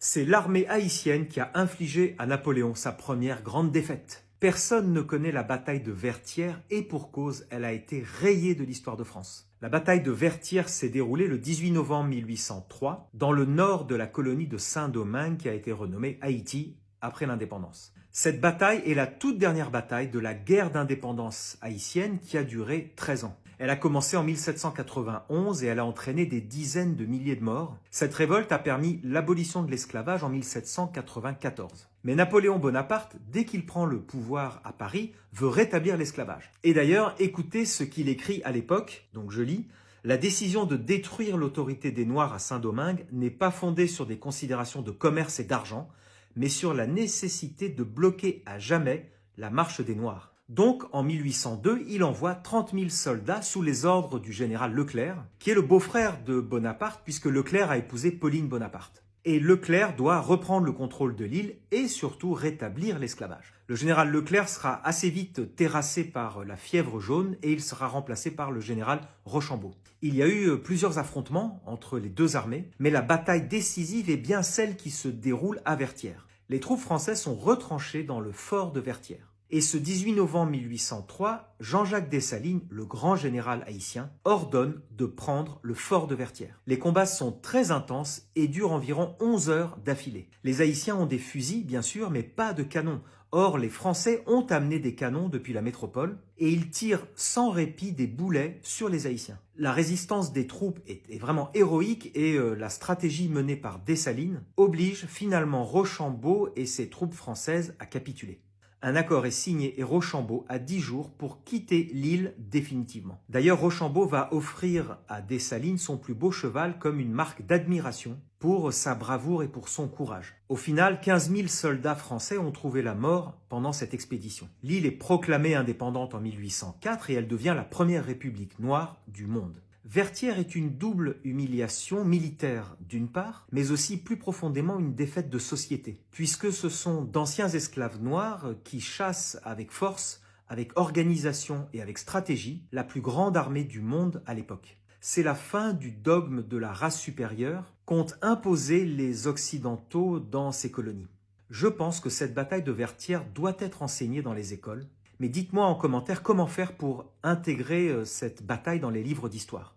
C'est l'armée haïtienne qui a infligé à Napoléon sa première grande défaite. Personne ne connaît la bataille de Vertières et pour cause, elle a été rayée de l'histoire de France. La bataille de Vertières s'est déroulée le 18 novembre 1803 dans le nord de la colonie de Saint-Domingue qui a été renommée Haïti après l'indépendance. Cette bataille est la toute dernière bataille de la guerre d'indépendance haïtienne qui a duré 13 ans. Elle a commencé en 1791 et elle a entraîné des dizaines de milliers de morts. Cette révolte a permis l'abolition de l'esclavage en 1794. Mais Napoléon Bonaparte, dès qu'il prend le pouvoir à Paris, veut rétablir l'esclavage. Et d'ailleurs, écoutez ce qu'il écrit à l'époque, donc je lis. La décision de détruire l'autorité des Noirs à Saint-Domingue n'est pas fondée sur des considérations de commerce et d'argent, mais sur la nécessité de bloquer à jamais la marche des Noirs. Donc, en 1802, il envoie 30 000 soldats sous les ordres du général Leclerc, qui est le beau-frère de Bonaparte, puisque Leclerc a épousé Pauline Bonaparte. Et Leclerc doit reprendre le contrôle de l'île et surtout rétablir l'esclavage. Le général Leclerc sera assez vite terrassé par la fièvre jaune et il sera remplacé par le général Rochambeau. Il y a eu plusieurs affrontements entre les deux armées, mais la bataille décisive est bien celle qui se déroule à Vertières. Les troupes françaises sont retranchées dans le fort de Vertières. Et ce 18 novembre 1803, Jean-Jacques Dessalines, le grand général haïtien, ordonne de prendre le fort de Vertières. Les combats sont très intenses et durent environ 11 heures d'affilée. Les Haïtiens ont des fusils, bien sûr, mais pas de canons. Or, les Français ont amené des canons depuis la métropole et ils tirent sans répit des boulets sur les Haïtiens. La résistance des troupes est vraiment héroïque et la stratégie menée par Dessalines oblige finalement Rochambeau et ses troupes françaises à capituler. Un accord est signé et Rochambeau a 10 jours pour quitter l'île définitivement. D'ailleurs, Rochambeau va offrir à Dessalines son plus beau cheval comme une marque d'admiration pour sa bravoure et pour son courage. Au final, 15 000 soldats français ont trouvé la mort pendant cette expédition. L'île est proclamée indépendante en 1804 et elle devient la première république noire du monde. Vertières est une double humiliation militaire d'une part, mais aussi plus profondément une défaite de société, puisque ce sont d'anciens esclaves noirs qui chassent avec force, avec organisation et avec stratégie la plus grande armée du monde à l'époque. C'est la fin du dogme de la race supérieure qu'ont imposé les Occidentaux dans ces colonies. Je pense que cette bataille de Vertières doit être enseignée dans les écoles, mais dites-moi en commentaire comment faire pour intégrer cette bataille dans les livres d'histoire.